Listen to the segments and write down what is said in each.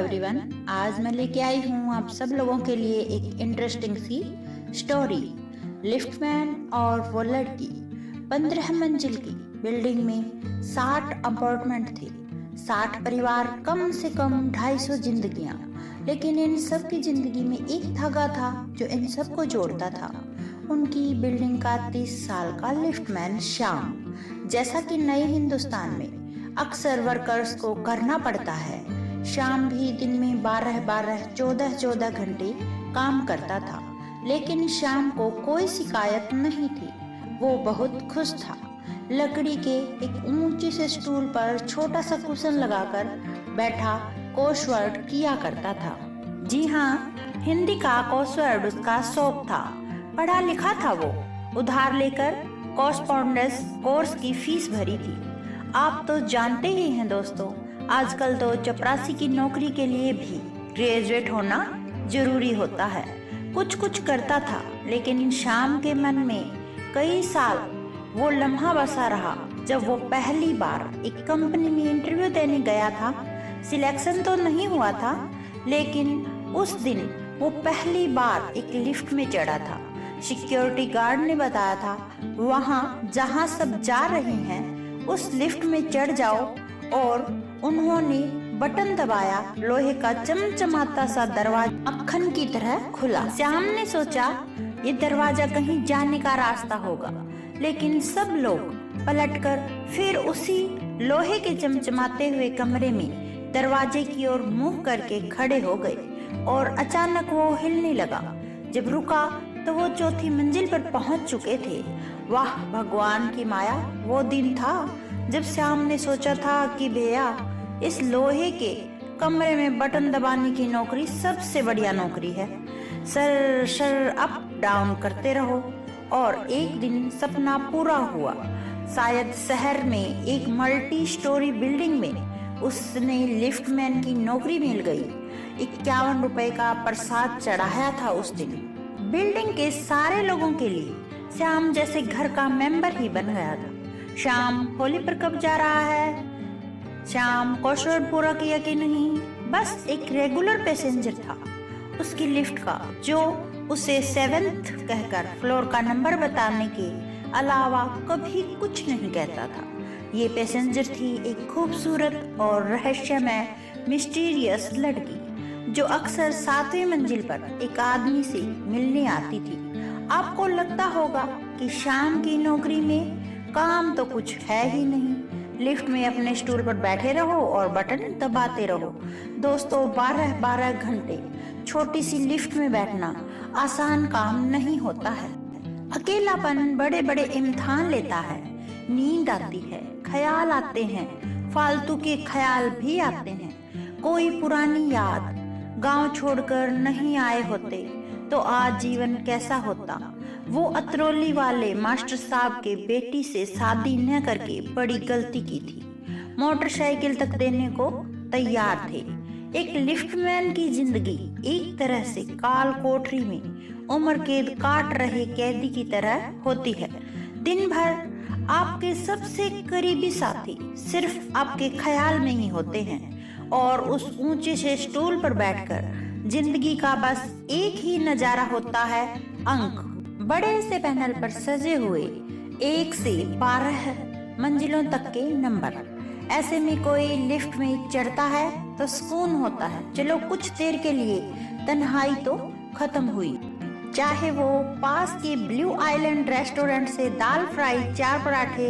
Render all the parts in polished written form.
Everyone, आज मैं लेके आई हूँ आप सब लोगों के लिए एक इंटरेस्टिंग सी स्टोरी। लिफ्टमैन और वो लड़की। 15 मंजिल की बिल्डिंग में 60 अपार्टमेंट थे, 60 परिवार, कम से कम 250 जिंदगियां। लेकिन इन सब की जिंदगी में एक धागा था जो इन सबको जोड़ता था, उनकी बिल्डिंग का 30 साल का लिफ्टमैन श्याम। जैसा कि नए हिंदुस्तान में अक्सर वर्कर्स को करना पड़ता है, श्याम भी दिन में 12-12, 14-14 घंटे काम करता था। लेकिन श्याम को कोई शिकायत नहीं थी, वो बहुत खुश था। लकड़ी के एक ऊंचे से स्टूल पर छोटा सा कुशन लगाकर बैठा कोर्सवर्क किया करता था। जी हाँ, हिंदी का कोर्सवर्क उसका शौक था। पढ़ा लिखा था वो, उधार लेकर कॉरस्पॉन्डेंस कोर्स की फीस भरी थी। आप तो जानते ही हैं दोस्तों, आजकल तो चपरासी की नौकरी के लिए भी ग्रेजुएट होना जरूरी होता है। कुछ कुछ करता था, लेकिन श्याम के मन में कई साल वो लम्हा बसा रहा जब वो पहली बार एक कंपनी में इंटरव्यू देने गया था। सिलेक्शन तो नहीं हुआ था, लेकिन उस दिन वो पहली बार एक लिफ्ट में चढ़ा था। सिक्योरिटी गार्ड ने बताया था, वहाँ जहाँ सब जा रहे हैं उस लिफ्ट में चढ़ जाओ, और उन्होंने बटन दबाया। लोहे का चमचमाता सा दरवाजा मक्खन की तरह खुला। श्याम ने सोचा ये दरवाजा कहीं जाने का रास्ता होगा, लेकिन सब लोग पलटकर फिर उसी लोहे के चमचमाते हुए कमरे में दरवाजे की ओर मुंह करके खड़े हो गए, और अचानक वो हिलने लगा। जब रुका तो वो चौथी मंजिल पर पहुंच चुके थे। वाह भगवान की माया, वो दिन था जब श्याम ने सोचा था कि भैया, इस लोहे के कमरे में बटन दबाने की नौकरी सबसे बढ़िया नौकरी है। सर सर अप डाउन करते रहो। और एक दिन सपना पूरा हुआ। शायद शहर में एक मल्टी स्टोरी बिल्डिंग में उसने लिफ्टमैन की नौकरी मिल गई। 51 रुपए का प्रसाद चढ़ाया था उस दिन। बिल्डिंग के सारे लोगों के लिए श्याम जैसे घर का मेंबर ही बन गया था। श्याम होली पर कब जा रहा है, श्याम कोर्सवर्क पूरा किया कि नहीं, बस एक रेगुलर पैसेंजर था उसकी लिफ्ट का, जो उसे 7th कहकर फ्लोर का नंबर बताने के अलावा कभी कुछ नहीं कहता था। ये पैसेंजर थी एक खूबसूरत और रहस्यमय मिस्टीरियस लड़की, जो अक्सर 7वीं मंजिल पर एक आदमी से मिलने आती थी। आपको लगता होगा कि श्याम की नौकरी में काम तो कुछ है ही नहीं, लिफ्ट में अपने स्टूल पर बैठे रहो और बटन दबाते रहो। दोस्तों, 12-12 घंटे छोटी सी लिफ्ट में बैठना आसान काम नहीं होता है। अकेलापन बड़े बड़े इम्तिहान लेता है। नींद आती है, ख्याल आते हैं, फालतू के ख्याल भी आते हैं। कोई पुरानी याद, गांव छोड़कर नहीं आए होते तो आज जीवन कैसा होता। वो अतरौली वाले मास्टर साहब के बेटी से शादी न करके बड़ी गलती की थी। मोटरसाइकिल तक देने को तैयार थे। एक लिफ्टमैन की जिंदगी एक तरह से काल कोठरी में उम्र कैद काट रहे कैदी की तरह होती है। दिन भर आपके सबसे करीबी साथी सिर्फ आपके ख्याल में ही होते हैं, और उस ऊंचे से स्टूल पर बैठकर जिंदगी का बस एक ही नजारा होता है, अंक। बड़े से पैनल पर सजे हुए 1 से 12 मंजिलों तक के नंबर। ऐसे में कोई लिफ्ट में चढ़ता है तो सुकून होता है। चलो कुछ देर के लिए तन्हाई तो खत्म हुई, चाहे वो पास के ब्लू आइलैंड रेस्टोरेंट से दाल फ्राई, 4 पराठे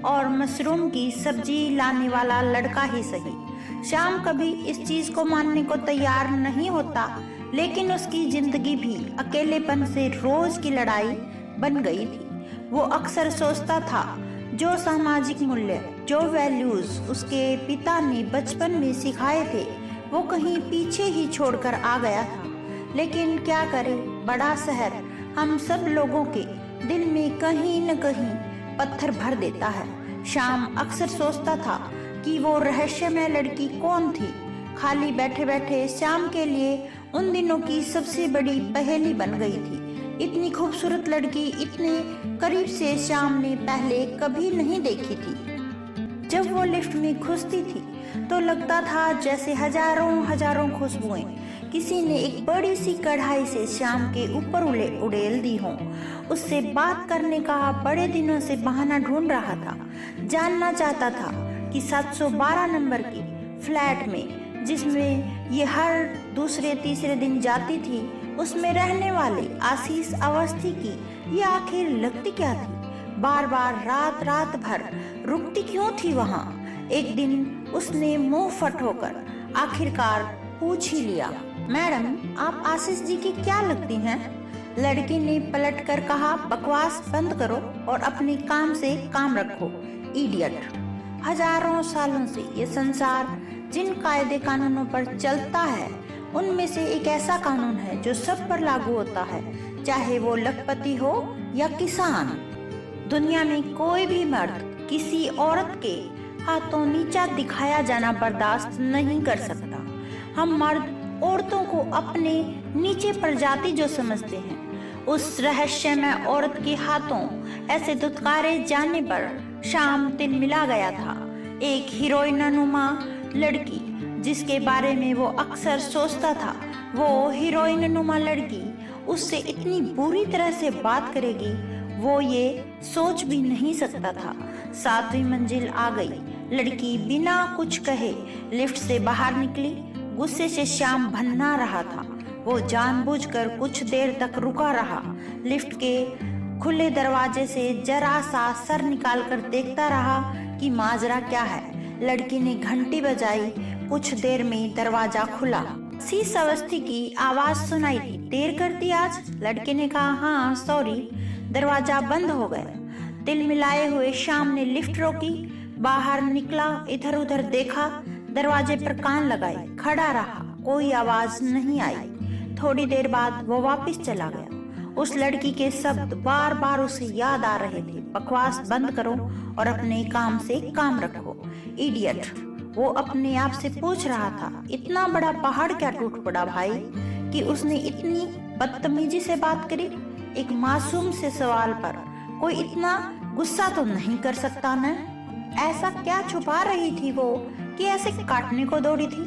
और मशरूम की सब्जी लाने वाला लड़का ही सही। श्याम कभी इस चीज को मानने को तैयार नहीं होता, लेकिन उसकी जिंदगी भी अकेलेपन से रोज की लड़ाई बन गई थी। वो अक्सर सोचता था, जो सामाजिक मूल्य, जो वैल्यूज उसके पिता ने बचपन में सिखाए थे, वो कहीं पीछे ही छोड़कर आ गया था। लेकिन क्या करे, बड़ा शहर हम सब लोगों के दिल में कहीं न कहीं पत्थर भर देता है। श्याम अक्सर सोचता था कि वो रहस्यमय लड़की कौन थी। खाली बैठे बैठे श्याम के लिए उन दिनों की सबसे बड़ी पहेली बन गई थी। इतनी खूबसूरत लड़की इतने करीब से श्याम ने पहले कभी नहीं देखी थी। जब वो लिफ्ट में घुसती थी तो लगता था जैसे हजारों हजारों खुशबुएं किसी ने एक बड़ी सी कढ़ाई से श्याम के ऊपर उड़ेल दी हो। उससे बात करने का बड़े दिनों से बहाना ढूंढ रहा था। जानना चाहता था कि 712 नंबर की फ्लैट में, जिसमें ये हर दूसरे तीसरे दिन जाती थी, उसमें रहने वाले आशीष अवस्थी की ये आखिर लगती क्या थी। बार बार रात भर रुकती क्यों थी वहाँ। एक दिन उसने मुंह फट होकर आखिरकार पूछ ही लिया, मैडम आप आशीष जी की क्या लगती हैं? लड़की ने पलट कर कहा, बकवास बंद करो और अपने काम से काम रखो, इडियट। हजारों सालों से ये संसार जिन कायदे कानूनों पर चलता है, उनमें से एक ऐसा कानून है जो सब पर लागू होता है, चाहे वो लखपति हो या किसान। दुनिया में कोई भी मर्द किसी औरत के हाथों नीचा दिखाया जाना बर्दाश्त नहीं कर सकता। हम मर्द औरतों को अपने नीचे प्रजाति जो समझते हैं, उस रहस्यमय औरत के हाथों ऐसे दुत्कारे जाने पर शाम तिलमिला गया था। एक हीरोइननुमा लड़की जिसके बारे में वो अक्सर सोचता था, वो हीरोइननुमा लड़की उससे इतनी बुरी तरह से बात करेगी, वो ये सोच भी नहीं सकता था। 7वीं मंजिल आ गई। लड़की बिना कुछ कहे लिफ्ट से बाहर निकली। गुस्से से श्याम भन्ना रहा था। वो जानबूझकर कुछ देर तक रुका रहा। लिफ्ट के खुले दरवाजे से जरा सा सर निकाल कर देखता रहा कि माजरा क्या है। लड़की ने घंटी बजाई। कुछ देर में दरवाजा खुला। आशीष अवस्थी की आवाज सुनाई दी। देर कर दी आज? लड़के ने कहा, हाँ सॉरी। दरवाजा बंद हो गया। दिल मिलाए हुए श्याम ने लिफ्ट रोकी, बाहर निकला, इधर उधर देखा, दरवाजे पर कान लगाए, खड़ा रहा। कोई आवाज नहीं आई। थोड़ी देर बाद वो वापस चला गया। उस लड़की के शब्द बार बार उसे याद आ रहे थे, बकवास बंद करो और अपने काम से काम रखो, इडियट। वो अपने आप से पूछ रहा था, इतना बड़ा पहाड़ क्या टूट पड़ा भाई कि उसने इतनी बदतमीजी से बात करी। एक मासूम से सवाल पर कोई इतना गुस्सा तो नहीं कर सकता न? ऐसा क्या छुपा रही थी वो कि ऐसे काटने को दौड़ी थी?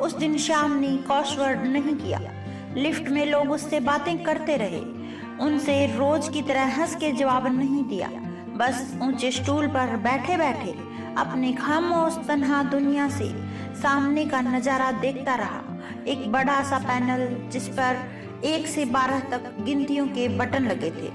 उस दिन शाम ने क्रॉसवर्ड नहीं किया। लिफ्ट में लोग उससे बातें करते रहे, उनसे रोज की तरह हंस के जवाब नहीं दिया। बस ऊंचे स्टूल पर बैठे बैठे अपने खामोश तन्हा दुनिया से सामने का नजारा देखता रहा। एक बड़ा सा पैनल जिस पर 1 से 12 तक गिनतियों के बटन लगे थे।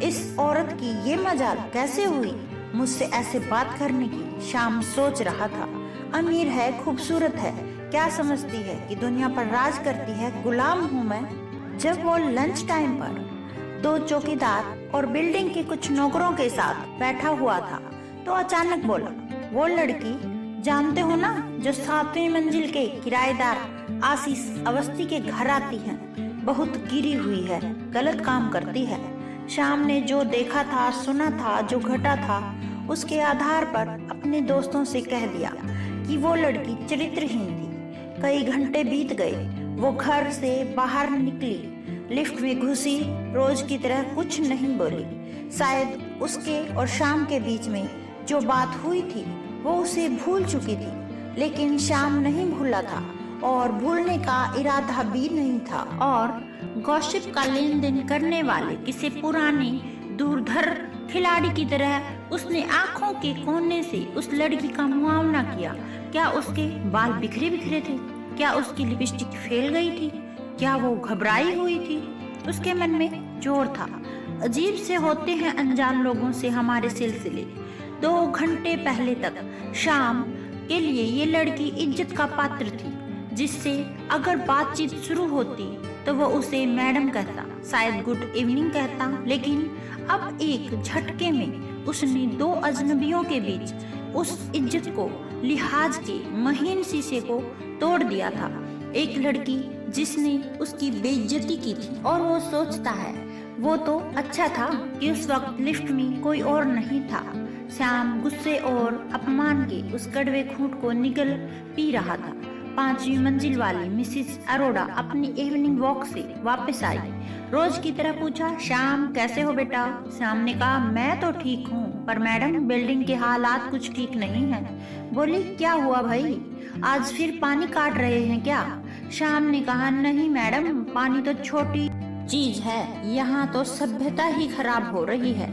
इस औरत की ये मजाल कैसे हुई मुझसे ऐसे बात करने की? शाम सोच रहा था। अमीर है, खूबसूरत है, क्या समझती है कि दुनिया पर राज करती है, गुलाम हूँ मैं। जब वो लंच टाइम पर 2 चौकीदार और बिल्डिंग के कुछ नौकरों के साथ बैठा हुआ था तो अचानक बोला, वो लड़की जानते हो ना जो 7वीं मंजिल के किराएदार आशीष अवस्थी के घर आती है, बहुत गिरी हुई है, गलत काम करती है। शाम ने जो देखा था, सुना था, जो घटा था, उसके आधार पर अपने दोस्तों से कह दिया कि वो लड़की चरित्रहीन थी। कई घंटे बीत गए। वो घर से बाहर निकली, लिफ्ट में घुसी, रोज की तरह कुछ नहीं बोली। शायद उसके और शाम के बीच में जो बात हुई थी वो उसे भूल चुकी थी, लेकिन शाम नहीं भूला था और भूलने का इरादा भी नहीं था। और गॉसिप का लेन देन करने वाले किसी पुराने दूरधर खिलाड़ी की तरह उसने आंखों के कोने से उस लड़की का मुआयना किया। क्या उसके बाल बिखरे बिखरे थे? क्या उसकी लिपस्टिक फैल गई थी? क्या वो घबराई हुई थी? उसके मन में जोर था। अजीब से होते हैं अनजान लोगों से हमारे सिलसिले। 2 घंटे पहले तक शाम के लिए ये लड़की इज्जत का पात्र थी, जिससे अगर बातचीत शुरू होती तो वो उसे मैडम कहता, शायद गुड इवनिंग कहता। लेकिन अब एक झटके में उसने 2 अजनबियों के बीच उस इज्जत को, लिहाज के महीन शीशे को तोड़ दिया था। एक लड़की जिसने उसकी बेइज्जती की थी, और वो सोचता है वो तो अच्छा था कि उस वक्त लिफ्ट में कोई और नहीं था। श्याम गुस्से और अपमान के उस कड़वे घूंट को निगल पी रहा था। 5वीं मंजिल वाली मिसिस अरोड़ा अपनी इवनिंग वॉक से वापस आई। रोज की तरह पूछा, श्याम कैसे हो बेटा? श्याम ने कहा, मैं तो ठीक हूँ, पर मैडम बिल्डिंग के हालात कुछ ठीक नहीं है। बोली, क्या हुआ भाई? आज फिर पानी काट रहे हैं क्या? श्याम ने कहा, नहीं मैडम, पानी तो छोटी चीज है, यहाँ तो सभ्यता ही खराब हो रही है।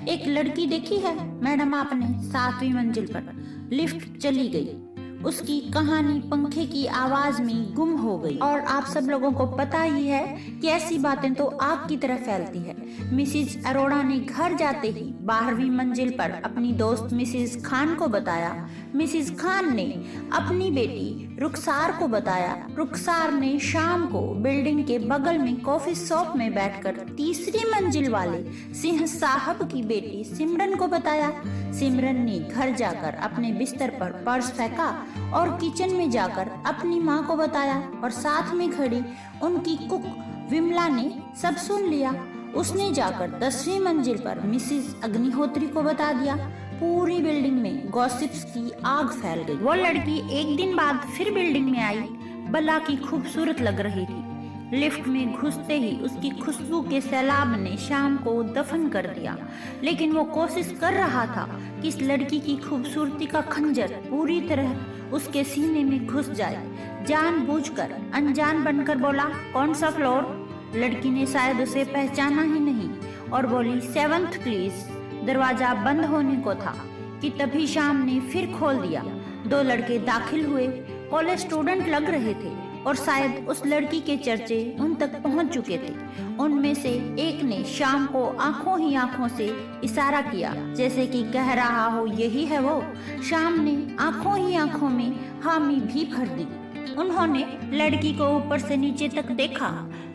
एक लड़की देखी है मैडम आपने, 7वीं मंजिल पर लिफ्ट चली गई, उसकी कहानी पंखे की आवाज में गुम हो गई। और आप सब लोगों को पता ही है कि ऐसी बातें तो आग की तरह फैलती है। मिसिज अरोड़ा ने घर जाते ही 12वीं मंजिल पर अपनी दोस्त मिसिज खान को बताया। मिसिज खान ने अपनी बेटी रुखसार को बताया। रुखसार ने शाम को बिल्डिंग के बगल में कॉफी शॉप में बैठकर 3री मंजिल वाले सिंह साहब की बेटी सिमरन को बताया। सिमरन ने घर जाकर अपने बिस्तर पर पर्स फेंका और किचन में जाकर अपनी माँ को बताया, और साथ में खड़ी उनकी कुक विमला ने सब सुन लिया। उसने जाकर 10वीं मंजिल पर मिसिज अग्निहोत्री को बता दिया। पूरी बिल्डिंग में गॉसिप्स की आग फैल गई। वो लड़की एक दिन बाद फिर बिल्डिंग में आई, बला की खूबसूरत लग रही थी। लिफ्ट में घुसते ही उसकी खुशबू के सैलाब ने शाम को दफन कर दिया, लेकिन वो कोशिश कर रहा था कि इस लड़की की खूबसूरती का खंजर पूरी तरह उसके सीने में घुस जाए। जानबूझकर अनजान बनकर बोला, कौन सा फ्लोर? लड़की ने शायद उसे पहचाना ही नहीं और बोली, 7th प्लीज। दरवाजा बंद होने को था कि तभी शाम ने फिर खोल दिया। 2 लड़के दाखिल हुए, कॉलेज स्टूडेंट लग रहे थे और शायद उस लड़की के चर्चे उन तक पहुंच चुके थे। उनमें से एक ने शाम को आंखों ही आंखों से इशारा किया, जैसे कि कह रहा हो यही है वो। शाम ने आंखों ही आंखों में हामी भी भर दी। उन्होंने लड़की को ऊपर से नीचे तक देखा,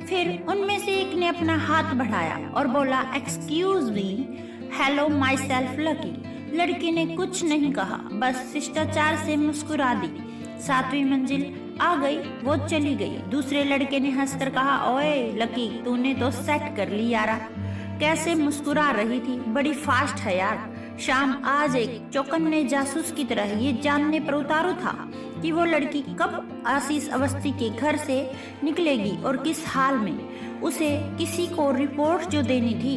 फिर उनमें से एक ने अपना हाथ बढ़ाया और बोला, excuse me, hello my self lucky. लड़की ने कुछ नहीं कहा, बस शिष्टाचार से मुस्कुरा दी। 7वीं मंजिल आ गई, वो चली गई। दूसरे लड़के ने हंसकर कहा, ओए लकी, तूने तो सेट कर ली यारा। कैसे मुस्कुरा रही थी, बड़ी फास्ट है यार। शाम आज एक चौकन्ने जासूस की तरह ये जानने पर उतारू था कि वो लड़की कब आशीष अवस्थी के घर से निकलेगी और किस हाल में। उसे किसी को रिपोर्ट जो देनी थी,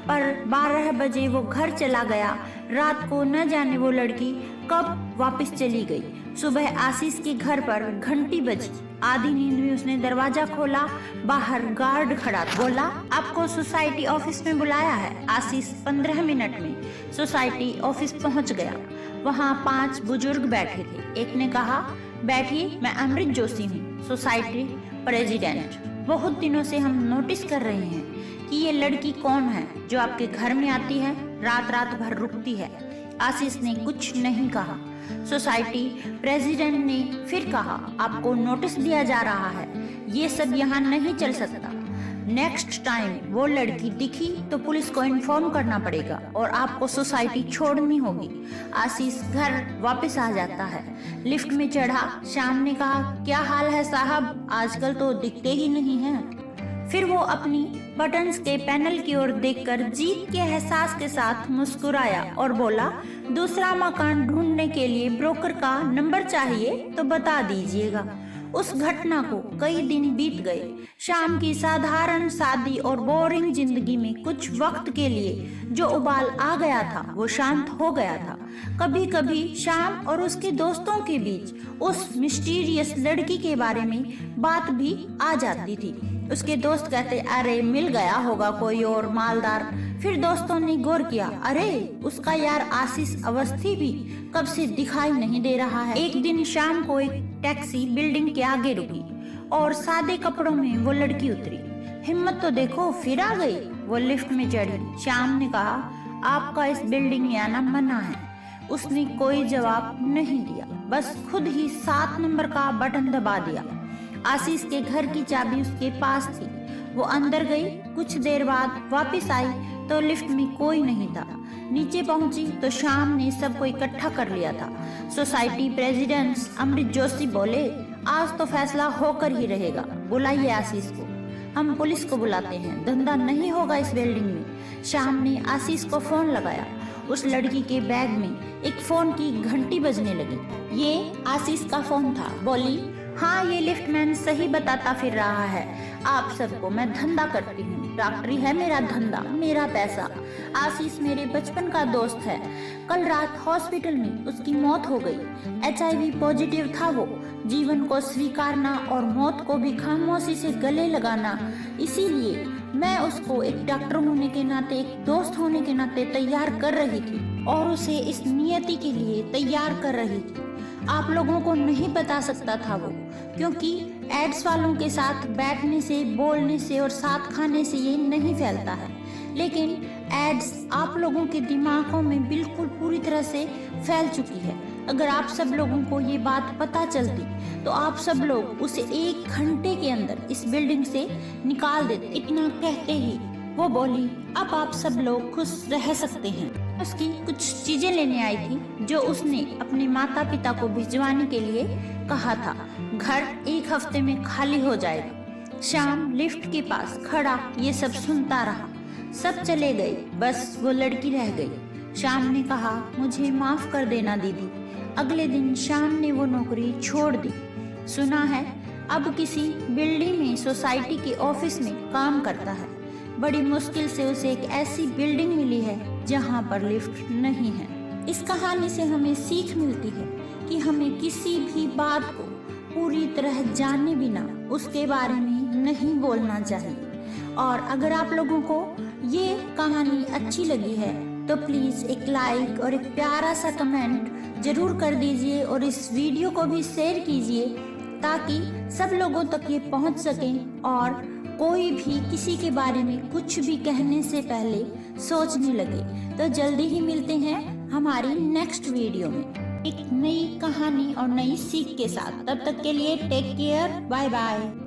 पर 12 बजे वो घर चला गया। रात को न जाने वो लड़की कब वापस चली गई। सुबह आशीष के घर पर घंटी बजी। आधी नींद में उसने दरवाजा खोला, बाहर गार्ड खड़ा था। बोला, आपको सोसाइटी ऑफिस में बुलाया है। आशीष 15 मिनट में सोसाइटी ऑफिस पहुंच गया। वहां 5 बुजुर्ग बैठे थे। एक ने कहा, बैठिए, मैं अमृत जोशी हूँ, सोसाइटी प्रेसिडेंट। बहुत दिनों से हम नोटिस कर रहे हैं कि ये लड़की कौन है जो आपके घर में आती है, रात रात भर रुकती है। आशीष ने कुछ नहीं कहा। सोसाइटी प्रेसिडेंट ने फिर कहा, आपको नोटिस दिया जा रहा है, ये सब यहाँ नहीं चल सकता। नेक्स्ट टाइम वो लड़की दिखी तो पुलिस को इन्फॉर्म करना पड़ेगा और आपको सोसाइटी छोड़नी होगी। आशीष घर वापस आ जाता है। लिफ्ट में चढ़ा। शाम ने कहा, क्या हाल है साहब, आजकल तो दिखते ही नहीं हैं। फिर वो अपनी बटन्स के पैनल की ओर देखकर जीत के एहसास के साथ मुस्कुराया और बोला, दूसरा मकान ढूंढने के लिए ब्रोकर का नंबर चाहिए तो बता दीजिएगा। उस घटना को कई दिन बीत गए। शाम की साधारण सादी और बोरिंग जिंदगी में कुछ वक्त के लिए जो उबाल आ गया था वो शांत हो गया था। कभी कभी शाम और उसके दोस्तों के बीच उस मिस्टीरियस लड़की के बारे में बात भी आ जाती थी। उसके दोस्त कहते, अरे मिल गया होगा कोई और मालदार। फिर दोस्तों ने गौर किया, अरे उसका यार आशीष अवस्थी भी कब से दिखाई नहीं दे रहा है। एक दिन शाम को एक टैक्सी बिल्डिंग के आगे रुकी और सादे कपड़ों में वो लड़की उतरी। हिम्मत तो देखो, फिर आ गई। वो लिफ्ट में चढ़ी। शाम ने कहा, आपका इस बिल्डिंग में आना मना है। उसने कोई जवाब नहीं दिया, बस खुद ही 7 नंबर का बटन दबा दिया। आशीष के घर की चाबी उसके पास थी। वो अंदर गई। कुछ देर बाद वापस आई तो लिफ्ट में कोई नहीं था। नीचे पहुंची तो शाम ने सबको इकट्ठा कर लिया था। सोसाइटी प्रेसिडेंट अमृत जोशी बोले, आज तो फैसला होकर ही रहेगा, बुलाइए आशीष को। हम पुलिस को बुलाते हैं, धंधा नहीं होगा इस बिल्डिंग में। शाम ने आशीष को फोन लगाया। उस लड़की के बैग में एक फोन की घंटी बजने लगी। ये आशीष का फोन था। बोली, हाँ ये लिफ्टमैन सही बताता फिर रहा है, आप सबको मैं धंधा करती हूँ, डॉक्टरी है मेरा धंधा, मेरा पैसा। आशीष मेरे बचपन का दोस्त है। कल रात हॉस्पिटल में उसकी मौत हो गई। HIV पॉजिटिव था वो। जीवन को स्वीकारना और मौत को भी खामोशी से गले लगाना, इसीलिए मैं उसको एक डॉक्टर होने के नाते, एक दोस्त होने के नाते तैयार कर रही थी और उसे इस नियति के लिए तैयार कर रही थी। आप लोगों को नहीं बता सकता था वो, क्योंकि एड्स वालों के साथ बैठने से, बोलने से और साथ खाने से ये नहीं फैलता है। लेकिन एड्स आप लोगों के दिमागों में बिल्कुल पूरी तरह से फैल चुकी है। अगर आप सब लोगों को ये बात पता चलती तो आप सब लोग उसे 1 घंटे के अंदर इस बिल्डिंग से निकाल देते। इतना कहते ही वो बोली, अब आप सब लोग खुश रह सकते हैं। उसकी कुछ चीजें लेने आई थी जो उसने अपने माता पिता को भिजवाने के लिए कहा था। घर 1 हफ्ते में खाली हो जाएगा। शाम लिफ्ट के पास खड़ा ये सब सुनता रहा। सब चले गए, बस वो लड़की रह गई। शाम ने कहा, मुझे माफ कर देना दीदी। अगले दिन शाम ने वो नौकरी छोड़ दी। सुना है अब किसी बिल्डिंग में, सोसाइटी के ऑफिस में काम करता है। बड़ी मुश्किल से उसे एक ऐसी बिल्डिंग मिली है जहाँ पर लिफ्ट नहीं है। इस कहानी से हमें सीख मिलती है कि हमें किसी भी बात को पूरी तरह जाने बिना उसके बारे में नहीं बोलना चाहिए। और अगर आप लोगों को ये कहानी अच्छी लगी है तो प्लीज़ एक लाइक और एक प्यारा सा कमेंट जरूर कर दीजिए और इस वीडियो को भी शेयर कीजिए ताकि सब लोगों तक ये पहुंच सकें और कोई भी किसी के बारे में कुछ भी कहने से पहले सोचने लगे। तो जल्दी ही मिलते हैं हमारी नेक्स्ट वीडियो में एक नई कहानी और नई सीख के साथ। तब तक के लिए टेक केयर, बाय बाय।